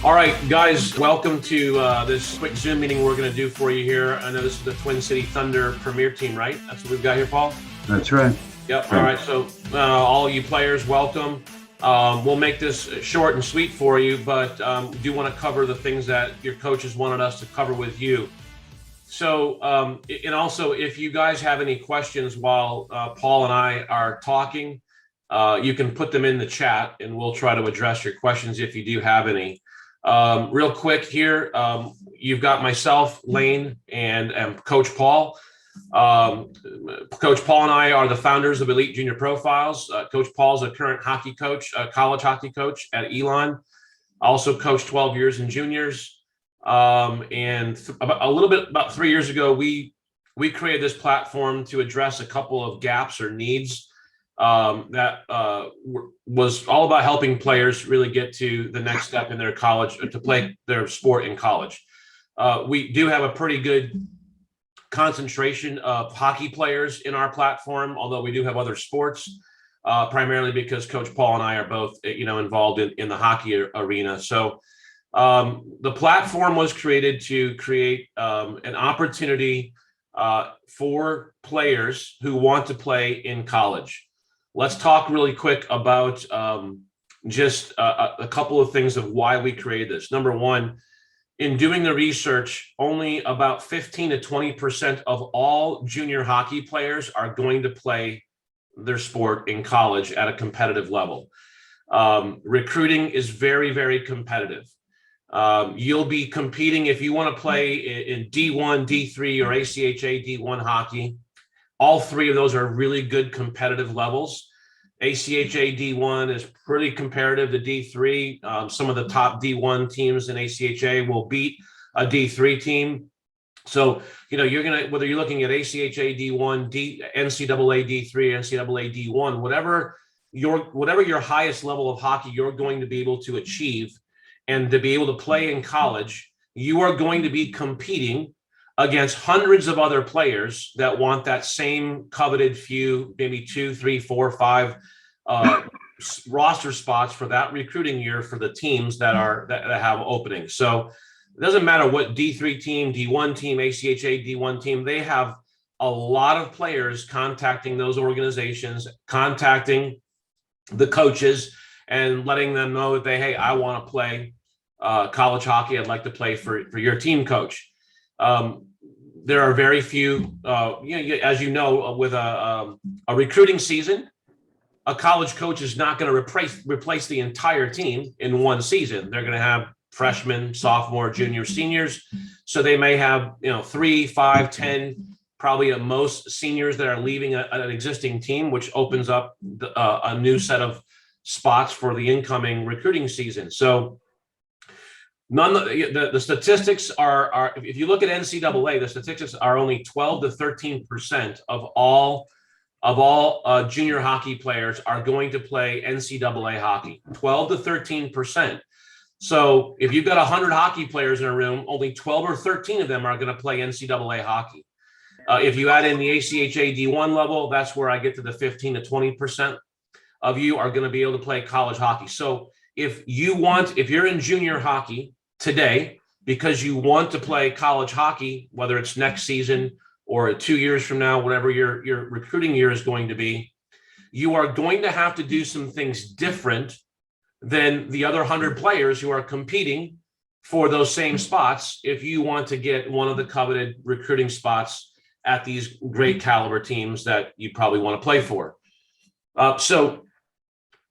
All right, guys, welcome to this quick Zoom meeting we're going to do for you here. I know this is the Twin City Thunder Premier Team, right? That's what we've got here, Paul? That's right. Yep. All right. So all you players, welcome. We'll make this short and sweet for you, but do want to cover the things that your coaches wanted us to cover with you. So, and also, if you guys have any questions while Paul and I are talking, you can put them in the chat and we'll try to address your questions if you do have any. Real quick here, you've got myself, Lane, and Coach Paul. Coach Paul and I are the founders of Elite Junior Profiles. Coach Paul's a current hockey coach, college hockey coach at Elon. Also coached 12 years in juniors. And about 3 years ago, we created this platform to address a couple of gaps or needs that was all about helping players really get to the next step in their college, to play their sport in college. We do have a pretty good concentration of hockey players in our platform, although we do have other sports, primarily because Coach Paul and I are both, involved in the hockey arena. So the platform was created to create an opportunity for players who want to play in college. Let's talk really quick about just a couple of things of why we created this. Number one, in doing the research, only about 15 to 20% of all junior hockey players are going to play their sport in college at a competitive level. Recruiting is very, very competitive. You'll be competing if you want to play in D1, D3, or ACHA D1 hockey. All three of those are really good competitive levels. ACHA D1 is pretty comparative to D3. Some of the top D1 teams in ACHA will beat a D3 team. So, you're going to, whether you're looking at ACHA D1, NCAA D3, NCAA D1, whatever your highest level of hockey you're going to be able to achieve and to be able to play in college, you are going to be competing against hundreds of other players that want that same coveted few, maybe 2, 3, 4, 5 roster spots for that recruiting year for the teams that have openings. So it doesn't matter what D3 team, D1 team, ACHA D1 team, they have a lot of players contacting those organizations, contacting the coaches and letting them know that hey, I want to play college hockey. I'd like to play for your team, coach. There are very few, as you know, with a recruiting season, a college coach is not going to replace the entire team in one season. They're going to have freshmen, sophomore, junior, seniors. So they may have, 3, 5, 10, probably at most seniors that are leaving an existing team, which opens up a new set of spots for the incoming recruiting season. So the statistics are, if you look at NCAA, the statistics are only 12 to 13% of all junior hockey players are going to play NCAA hockey, 12 to 13%. So if you've got 100 hockey players in a room, only 12 or 13 of them are going to play NCAA hockey. If you add in the ACHA D1 level, that's where I get to the 15 to 20% of you are going to be able to play college hockey. So if you're in junior hockey today, because you want to play college hockey, whether it's next season or 2 years from now, whatever your recruiting year is going to be, you are going to have to do some things different than the other 100 players who are competing for those same spots if you want to get one of the coveted recruiting spots at these great caliber teams that you probably want to play for. So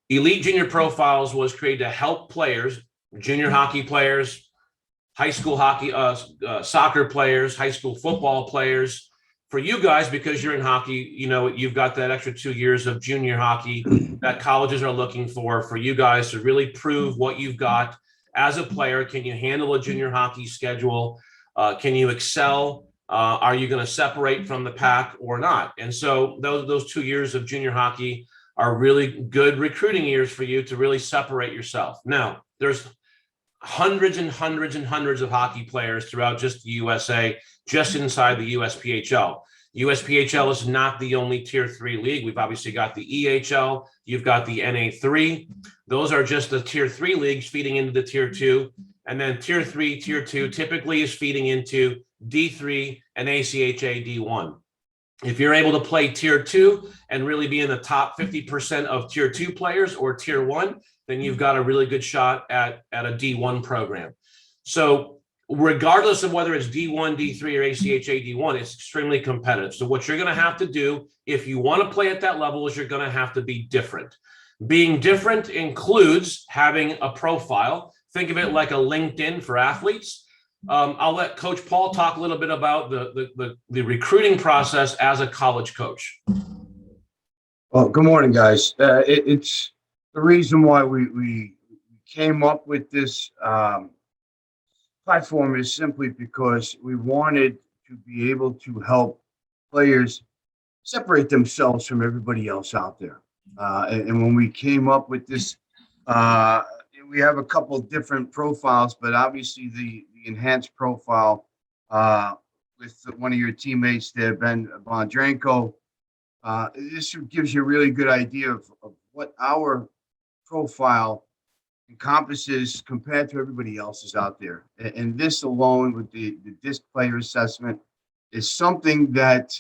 Elite Junior Profiles was created to help players, junior hockey players, high school hockey, soccer players, high school football players. For you guys, because you're in hockey, you've got that extra 2 years of junior hockey that colleges are looking for you guys to really prove what you've got as a player. Can you handle a junior hockey schedule? Can you excel? Are you going to separate from the pack or not? And so those 2 years of junior hockey are really good recruiting years for you to really separate yourself. Now, there's hundreds and hundreds and hundreds of hockey players throughout just the USA, just inside the USPHL. USPHL is not the only tier 3 league. We've obviously got the EHL, you've got the NA3. Those are just the tier 3 leagues feeding into the tier 2. And then tier 3, tier 2 typically is feeding into D3 and ACHA D1. If you're able to play tier 2 and really be in the top 50% of tier 2 players or tier 1, then you've got a really good shot at a D1 program. So regardless of whether it's D1, D3, or ACHA D1, it's extremely competitive. So what you're going to have to do if you want to play at that level is you're going to have to be different. Being different includes having a profile. Think of it like a LinkedIn for athletes. I'll let Coach Paul talk a little bit about the recruiting process as a college coach. Well, good morning, guys. It's the reason why we came up with this platform is simply because we wanted to be able to help players separate themselves from everybody else out there. And when we came up with this, we have a couple different profiles, but obviously the enhanced profile with one of your teammates there, Ben Bondranko, this gives you a really good idea of what our profile encompasses compared to everybody else's out there. And this alone with the disc player assessment is something that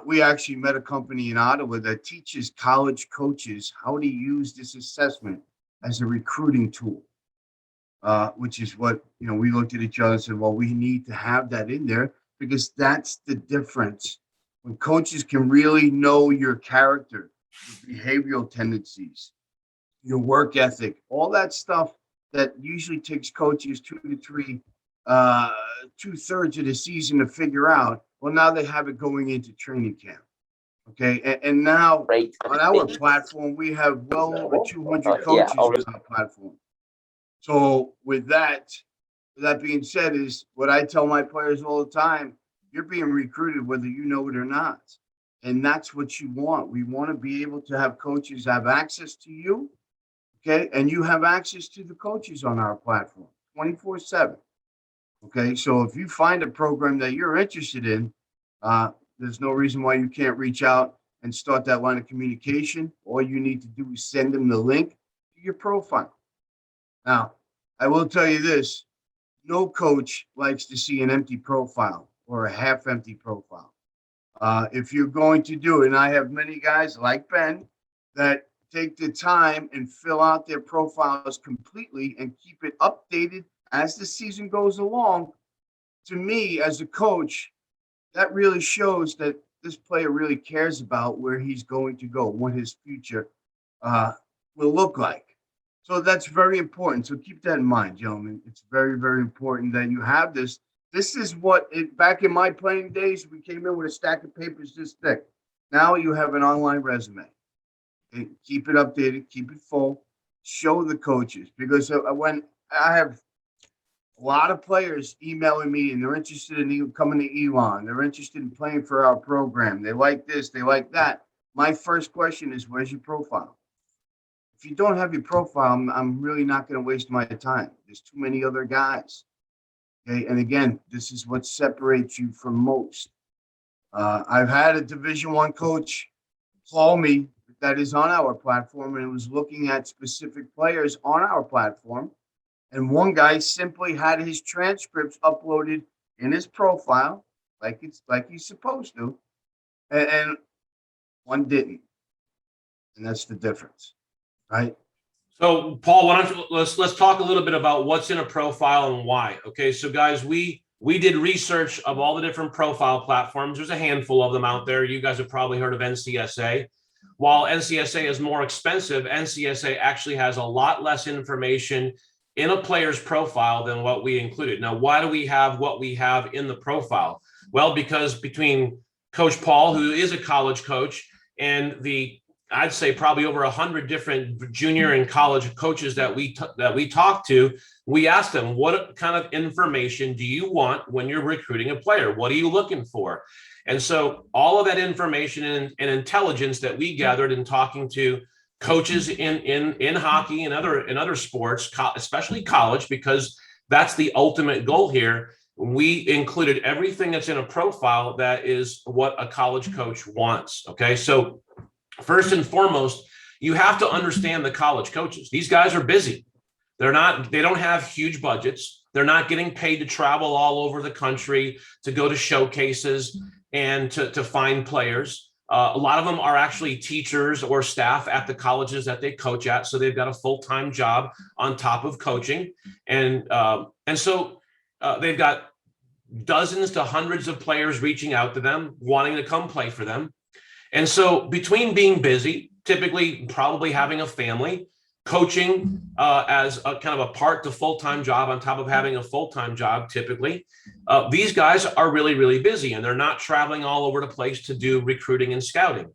we actually met a company in Ottawa that teaches college coaches how to use this assessment as a recruiting tool, which is what, we looked at each other and said, well, we need to have that in there because that's the difference. When coaches can really know your character, your behavioral tendencies, your work ethic, all that stuff that usually takes coaches 2 to 3, 2/3 of the season to figure out. Well, now they have it going into training camp. Okay. And now on our platform, we have well over 200 coaches on our platform. So with that being said, is what I tell my players all the time, you're being recruited whether you know it or not. And that's what you want. We want to be able to have coaches have access to you. Okay. And you have access to the coaches on our platform 24/7. Okay. So if you find a program that you're interested in, there's no reason why you can't reach out and start that line of communication. All you need to do is send them the link to your profile. Now, I will tell you this, no coach likes to see an empty profile or a half empty profile. If you're going to do it, and I have many guys like Ben that take the time and fill out their profiles completely and keep it updated as the season goes along. To me, as a coach, that really shows that this player really cares about where he's going to go, what his future will look like. So that's very important. So keep that in mind, gentlemen. It's very, very important that you have this. This is what back in my playing days, we came in with a stack of papers this thick. Now you have an online resume. Okay? Keep it updated, keep it full, show the coaches. Because when I have a lot of players emailing me and they're interested in coming to Elon. They're interested in playing for our program. They like this, they like that. My first question is, where's your profile? If you don't have your profile, I'm really not going to waste my time. There's too many other guys. Okay. And again, this is what separates you from most. I've had a Division I coach call me that is on our platform and was looking at specific players on our platform. And one guy simply had his transcripts uploaded in his profile, like he's supposed to, and one didn't. And that's the difference, right? So, Paul, why don't you let's talk a little bit about what's in a profile and why. Okay, so guys, we did research of all the different profile platforms. There's a handful of them out there. You guys have probably heard of NCSA. While NCSA is more expensive, NCSA actually has a lot less information in a player's profile than what we included. Now, why do we have what we have in the profile? Well, because between Coach Paul, who is a college coach, and I'd say probably over 100 different junior and college coaches that we talked to, we asked them, what kind of information do you want when you're recruiting a player? What are you looking for? And so all of that information and intelligence that we gathered in talking to coaches in hockey and other sports, especially college, because that's the ultimate goal here. We included everything that's in a profile that is what a college coach wants. Okay, so first and foremost, you have to understand the college coaches. These guys are busy. They don't have huge budgets. They're not getting paid to travel all over the country to go to showcases and to find players. A lot of them are actually teachers or staff at the colleges that they coach at. So they've got a full-time job on top of coaching. And so they've got dozens to hundreds of players reaching out to them, wanting to come play for them. And so between being busy, typically probably having a family, coaching as a kind of a part to full-time job on top of having a full-time job, typically, these guys are really, really busy, and they're not traveling all over the place to do recruiting and scouting.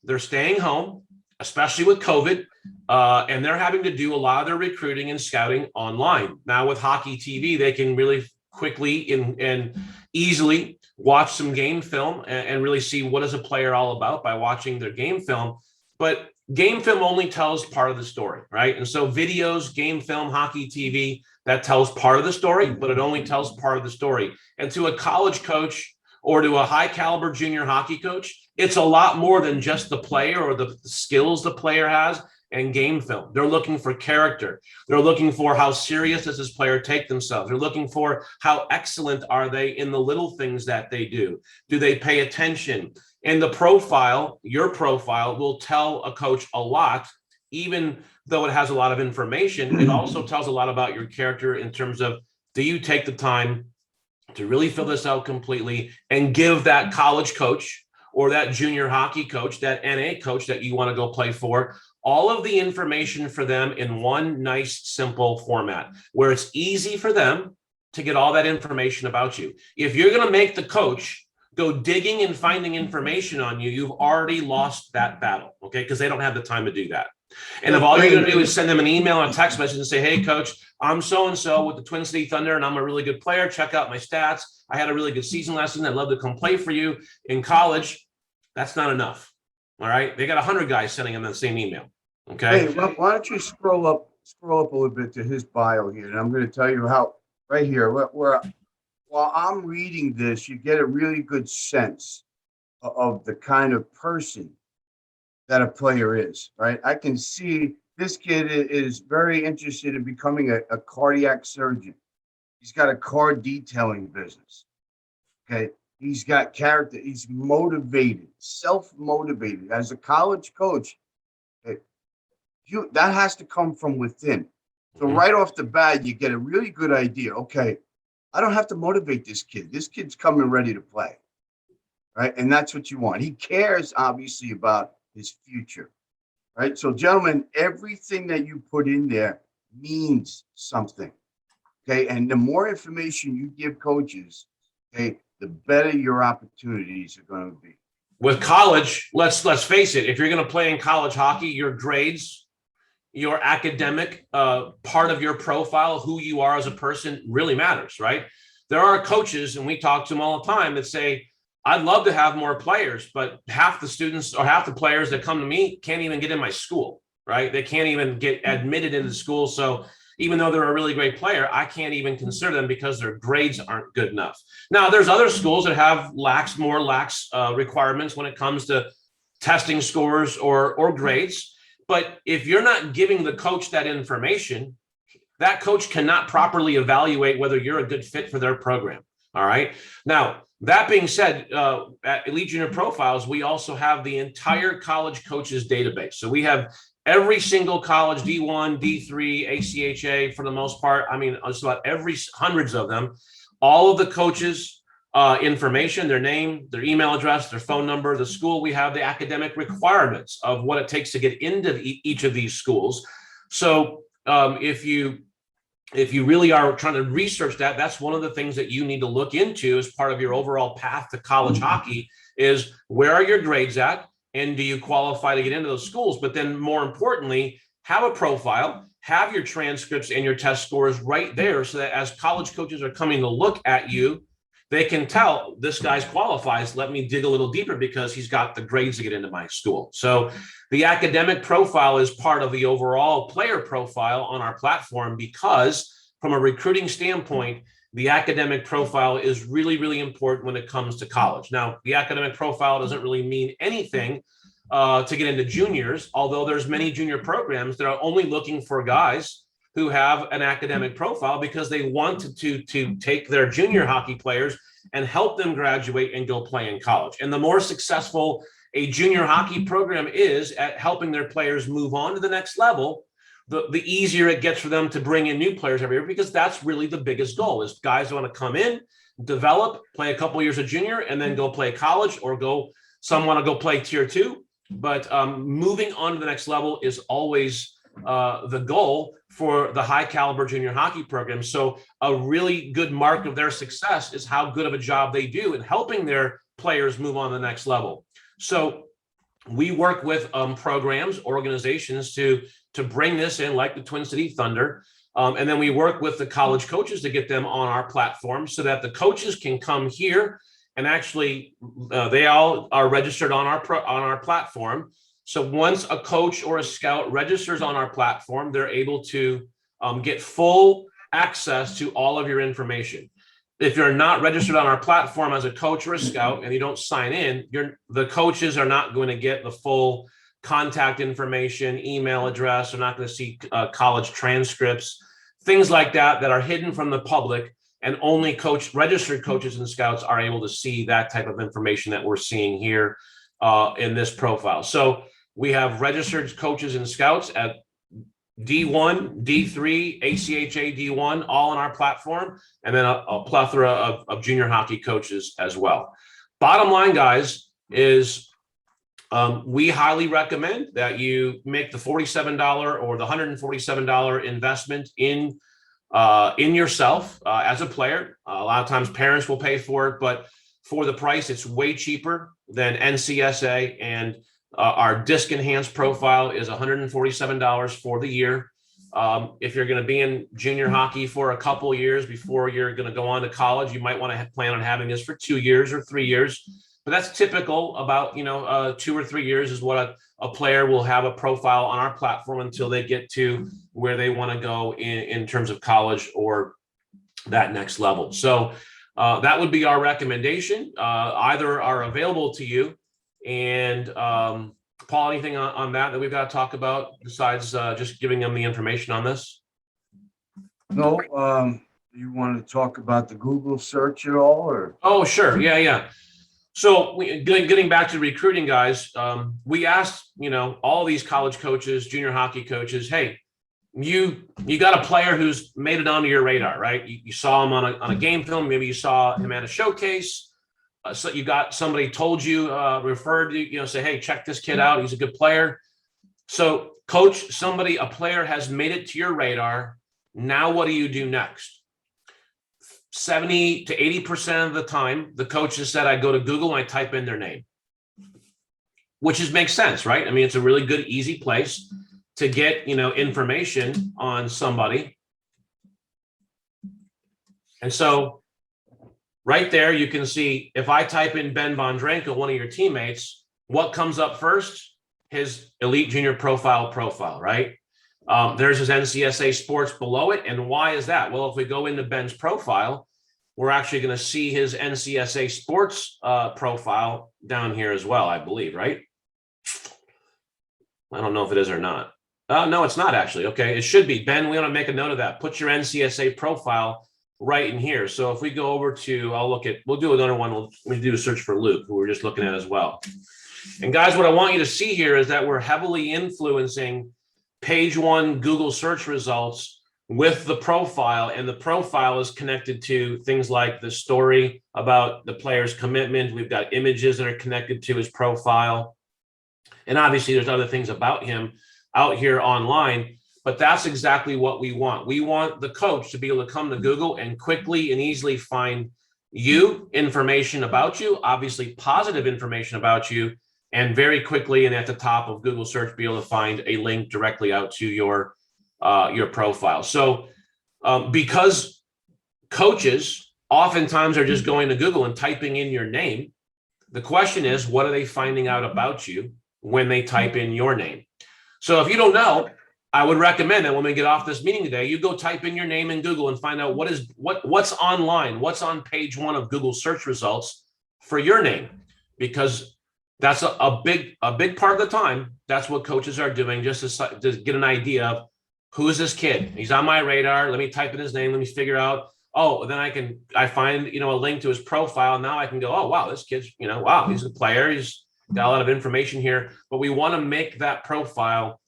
They're staying home, especially with COVID, and they're having to do a lot of their recruiting and scouting online. Now with Hockey TV, they can really quickly and easily watch some game film and really see what is a player all about by watching their game film. But game film only tells part of the story, right? And so videos, game film, Hockey TV, that tells part of the story, but it only tells part of the story. And to a college coach or to a high caliber junior hockey coach, it's a lot more than just the player or the skills the player has and game film. They're looking for character. They're looking for how serious does this player take themselves. They're looking for how excellent are they in the little things that they do. Do they pay attention? And the profile, your profile, will tell a coach a lot, even though it has a lot of information. It also tells a lot about your character in terms of, do you take the time to really fill this out completely and give that college coach or that junior hockey coach, that NA coach that you want to go play for, all of the information for them in one nice, simple format where it's easy for them to get all that information about you. If you're going to make the coach go digging and finding information on you, you've already lost that battle, okay? Because they don't have the time to do that. And if all you're going to do is send them an email or a text message and say, hey, coach, I'm so-and-so with the Twin City Thunder, and I'm a really good player. Check out my stats. I had a really good season last season. I'd love to come play for you in college. That's not enough, all right? They got 100 guys sending them the same email, okay? Hey, why don't you scroll up a little bit to his bio here, and I'm going to tell you how, right here, where while I'm reading this, you get a really good sense of the kind of person that a player is, right? I can see this kid is very interested in becoming a cardiac surgeon. He's got a car detailing business, okay? He's got character. He's motivated, self-motivated. As a college coach, that has to come from within. So right off the bat, you get a really good idea. Okay, I don't have to motivate this kid. This kid's coming ready to play, right? And that's what you want. He cares, obviously, about his future, right? So, gentlemen, everything that you put in there means something, okay? And the more information you give coaches, okay, the better your opportunities are going to be. With college, let's face it, if you're going to play in college hockey, your grades, your academic part of your profile, who you are as a person, really matters, right? There are coaches, and we talk to them all the time, that say, I'd love to have more players, but half the students or half the players that come to me can't even get in my school, right? They can't even get admitted into school. So even though they're a really great player, I can't even consider them because their grades aren't good enough. Now, there's other schools that have more lax requirements when it comes to testing scores or grades. But if you're not giving the coach that information, that coach cannot properly evaluate whether you're a good fit for their program. All right. Now, that being said, at Elite Junior Profiles, we also have the entire college coaches database. So we have every single college, D1, D3, ACHA, for the most part. I mean, just about hundreds of them, all of the coaches' information, their name, their email address, their phone number, the school. We have the academic requirements of what it takes to get into each of these schools. So if you really are trying to research that, that's one of the things that you need to look into as part of your overall path to college hockey is, where are your grades at? And do you qualify to get into those schools? But then more importantly, have a profile, have your transcripts and your test scores right there so that as college coaches are coming to look at you, they can tell this guy's qualifies. Let me dig a little deeper because he's got the grades to get into my school. So the academic profile is part of the overall player profile on our platform, because from a recruiting standpoint, the academic profile is really, really important when it comes to college. Now, the academic profile doesn't really mean anything to get into juniors, although there's many junior programs that are only looking for guys who have an academic profile because they wanted to take their junior hockey players and help them graduate and go play in college. And the more successful a junior hockey program is at helping their players move on to the next level, the easier it gets for them to bring in new players every year, because that's really the biggest goal is guys want to come in, develop, play a couple years of junior, and then go play college, or some want to go play tier 2. But moving on to the next level is always the goal for the high caliber junior hockey program. So a really good mark of their success is how good of a job they do in helping their players move on to the next level. So we work with programs, organizations to bring this in, like the Twin City Thunder. And then we work with the college coaches to get them on our platform so that the coaches can come here and actually they all are registered on our platform. So once a coach or a scout registers on our platform, they're able to get full access to all of your information. If you're not registered on our platform as a coach or a scout and you don't sign in, the coaches are not going to get the full contact information, email address. They're not going to see college transcripts, things like that are hidden from the public, and only registered coaches and scouts are able to see that type of information that we're seeing here in this profile. So we have registered coaches and scouts at D1, D3, ACHA D1, all on our platform, and then a plethora of junior hockey coaches as well. Bottom line, guys, is we highly recommend that you make the $47 or the $147 investment in yourself as a player. A lot of times parents will pay for it, but for the price, it's way cheaper than NCSA, and our disc enhanced profile is $147 for the year. If you're going to be in junior hockey for a couple years before you're going to go on to college, you might want to plan on having this for 2 years or 3 years. But that's typical. About 2 or 3 years is what a player will have a profile on our platform until they get to where they want to go in terms of college or that next level. So that would be our recommendation. Either are available to you. And Paul, anything on that we've got to talk about besides just giving them the information on this? No. You want to talk about the Google search at all, or? Oh, sure. Yeah. So getting back to recruiting, guys, we asked, all these college coaches, junior hockey coaches, hey, you got a player who's made it onto your radar, right? You saw him on a game film. Maybe you saw him at a showcase. So you got somebody told you, referred you, say, hey, check this kid out. He's a good player. So coach, a player has made it to your radar. Now what do you do next? 70 to 80% of the time, the coaches said, I go to Google and I type in their name, which makes sense, right? I mean, it's a really good, easy place to get, information on somebody. And so right there, you can see if I type in Ben Bondrenko, one of your teammates, what comes up first? His elite junior profile, right? There's his NCSA sports below it. And why is that? Well, if we go into Ben's profile, we're actually going to see his NCSA sports profile down here as well, I believe, right? I don't know if it is or not. No, it's not actually. Okay, it should be. Ben, we want to make a note of that. Put your NCSA profile right in here. So if we go over to, we'll do another one. We'll do a search for Luke, who we're just looking at as well. And guys, what I want you to see here is that we're heavily influencing page 1 Google search results with the profile, and the profile is connected to things like the story about the player's commitment. We've got images that are connected to his profile. And obviously there's other things about him out here online, but that's exactly what we want. We want the coach to be able to come to Google and quickly and easily find information about you, obviously positive information about you, and very quickly and at the top of Google search, be able to find a link directly out to your profile. So because coaches oftentimes are just going to Google and typing in your name, the question is, what are they finding out about you when they type in your name? So if you don't know, I would recommend that when we get off this meeting today, you go type in your name in Google and find out what's online, what's on page 1 of Google search results for your name, because that's a big part of the time. That's what coaches are doing, just to get an idea of who is this kid? He's on my radar. Let me type in his name. Let me figure out. Oh, then I find, a link to his profile. Now I can go, oh, wow, this kid's, wow, he's a player. He's got a lot of information here. But we want to make that profile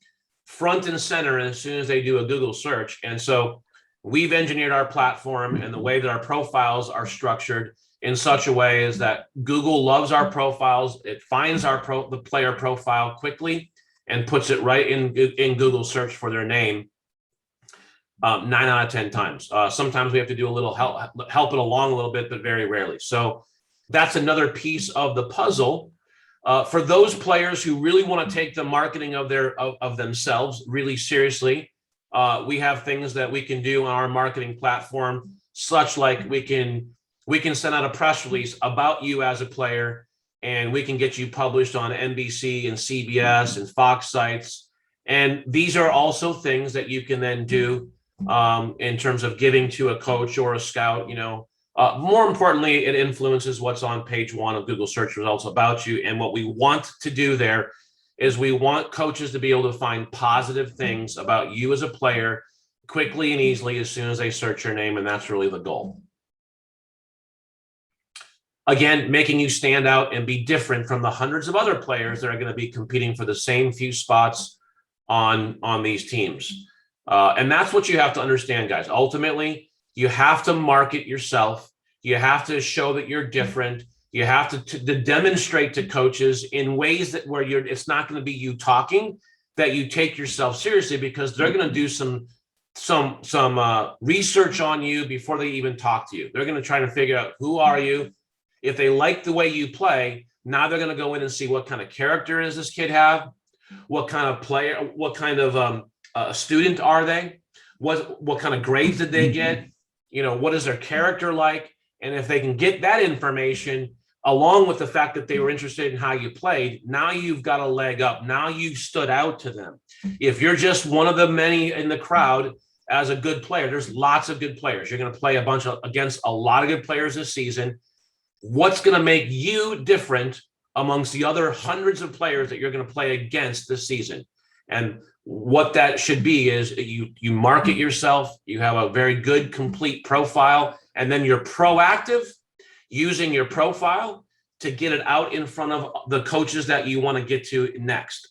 front and center as soon as they do a Google search. And so we've engineered our platform and the way that our profiles are structured in such a way is that Google loves our profiles. It finds the player profile quickly and puts it right in Google search for their name. 9 out of 10 times. Sometimes we have to do a little help it along a little bit, but very rarely. So that's another piece of the puzzle. For those players who really want to take the marketing of themselves really seriously, we have things that we can do on our marketing platform, such like we can send out a press release about you as a player, and we can get you published on NBC and CBS and Fox sites. And these are also things that you can then do in terms of giving to a coach or a scout. More importantly, it influences what's on page 1 of Google search results about you. And what we want to do there is we want coaches to be able to find positive things about you as a player quickly and easily as soon as they search your name. And that's really the goal. Again, making you stand out and be different from the hundreds of other players that are going to be competing for the same few spots on these teams. And that's what you have to understand, guys. Ultimately, you have to market yourself. You have to show that you're different. You have to demonstrate to coaches in ways that where it's not going to be you talking, that you take yourself seriously, because they're going to do some research on you before they even talk to you. They're going to try to figure out, who are you? If they like the way you play, now they're going to go in and see what kind of character does this kid have? What kind of player, what kind of student are they? What kind of grades did they get? What is their character like? And if they can get that information along with the fact that they were interested in how you played, now you've got a leg up. Now you stood out to them. If you're just one of the many in the crowd as a good player, there's lots of good players. You're going to play against a lot of good players this season. What's going to make you different amongst the other hundreds of players that you're going to play against this season? And what that should be is you market yourself, you have a very good, complete profile, and then you're proactive using your profile to get it out in front of the coaches that you want to get to next.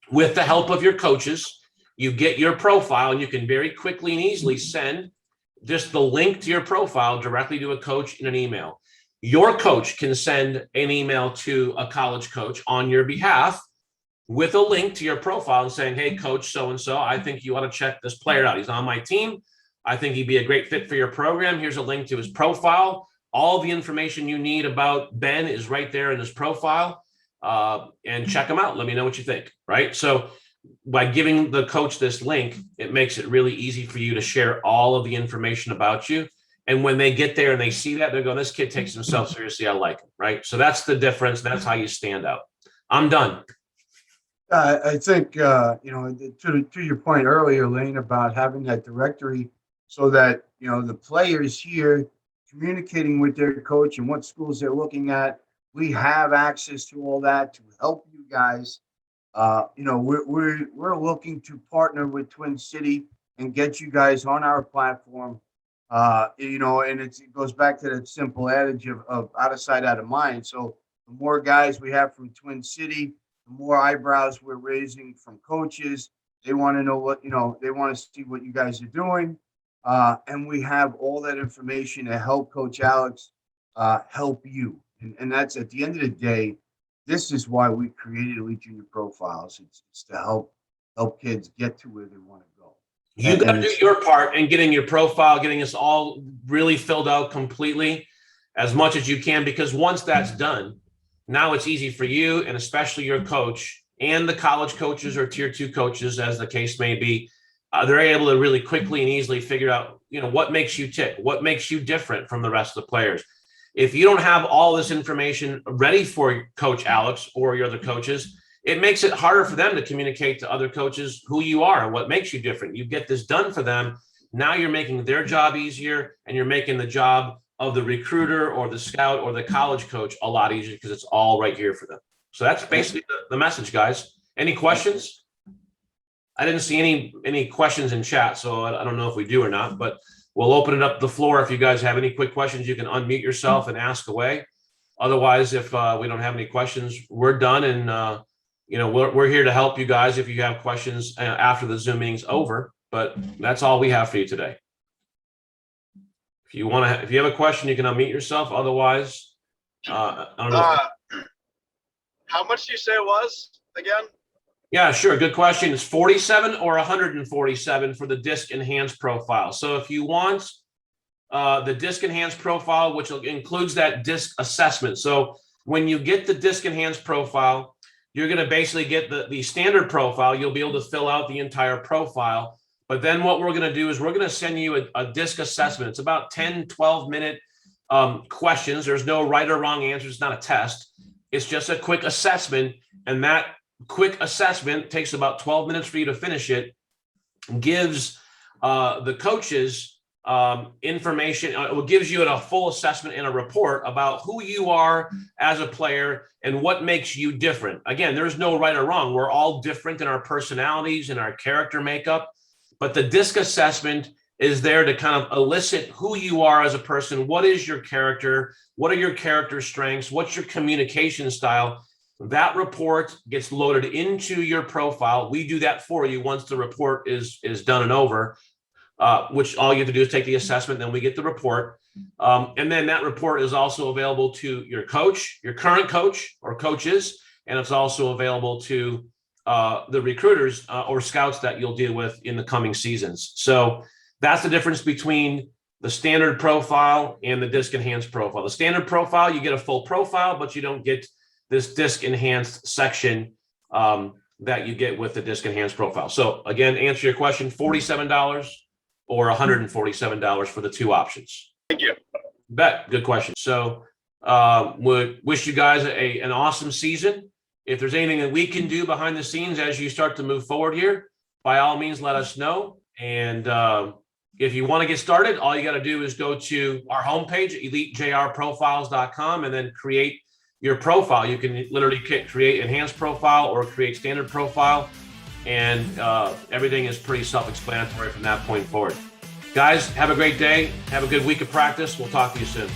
With the help of your coaches, you get your profile, and you can very quickly and easily send just the link to your profile directly to a coach in an email. Your coach can send an email to a college coach on your behalf with a link to your profile and saying, hey, coach so-and-so, I think you ought to check this player out. He's on my team. I think he'd be a great fit for your program. Here's a link to his profile. All the information you need about Ben is right there in his profile. And check him out. Let me know what you think, right? So by giving the coach this link, it makes it really easy for you to share all of the information about you. And when they get there and they see that, they're going, this kid takes himself seriously. I like him, right? So that's the difference. That's how you stand out. I'm done. I think, to your point earlier, Lane, about having that directory so that, the players here communicating with their coach and what schools they're looking at, we have access to all that to help you guys. We're looking to partner with Twin City and get you guys on our platform. And it goes back to that simple adage of out of sight, out of mind. So the more guys we have from Twin City, the more eyebrows we're raising from coaches. They want to know they want to see what you guys are doing. And we have all that information to help Coach Alex help you. And that's, at the end of the day, this is why we created Elite Junior Profiles. It's to help kids get to where they want to go. You got to do your part in getting your profile, getting us all really filled out completely as much as you can, because once that's done, now it's easy for you, and especially your coach and the college coaches or tier 2 coaches, as the case may be. They're able to really quickly and easily figure out, what makes you tick, what makes you different from the rest of the players. If you don't have all this information ready for Coach Alex or your other coaches, it makes it harder for them to communicate to other coaches who you are and what makes you different. You get this done for them. Now you're making their job easier, and you're making the job of the recruiter or the scout or the college coach a lot easier, because it's all right here for them. So that's basically the message, guys. Any questions? I didn't see any questions in chat, so I don't know if we do or not, but we'll open it up the floor. If you guys have any quick questions, you can unmute yourself and ask away. Otherwise, if we don't have any questions, we're done. And, we're here to help you guys if you have questions after the Zoom meeting's over. But that's all we have for you today. If you have a question, you can unmute yourself. Otherwise, I don't know. How much do you say it was again? Yeah, sure. Good question. It's 47 or 147 for the Disc Enhanced profile. So if you want the Disc Enhanced profile, which includes that disc assessment. So when you get the Disc Enhanced profile, you're going to basically get the standard profile. You'll be able to fill out the entire profile. But then what we're going to do is we're going to send you a disc assessment. It's about 10, 12-minute questions. There's no right or wrong answers. It's not a test. It's just a quick assessment. And that quick assessment takes about 12 minutes for you to finish it, gives the coaches information. It gives you a full assessment and a report about who you are as a player and what makes you different. Again, there's no right or wrong. We're all different in our personalities and our character makeup, but the disc assessment is there to kind of elicit who you are as a person. What is your character? What are your character strengths? What's your communication style? That report gets loaded into your profile. We do that for you once the report is done and over, which all you have to do is take the assessment, then we get the report. And then that report is also available to your coach, your current coach or coaches, and it's also available to the recruiters or scouts that you'll deal with in the coming seasons. So that's the difference between the standard profile and the Disc Enhanced profile. The standard profile, you get a full profile, but you don't get this Disc Enhanced section that you get with the Disc Enhanced profile. So again, answer your question, $47 or $147 for the two options. Thank you. Bet, good question. So would wish you guys an awesome season. If there's anything that we can do behind the scenes as you start to move forward here, by all means, let us know. And if you want to get started, all you got to do is go to our homepage, elitejrprofiles.com, and then create your profile. You can literally create enhanced profile or create standard profile, and everything is pretty self-explanatory from that point forward. Guys, have a great day. Have a good week of practice. We'll talk to you soon.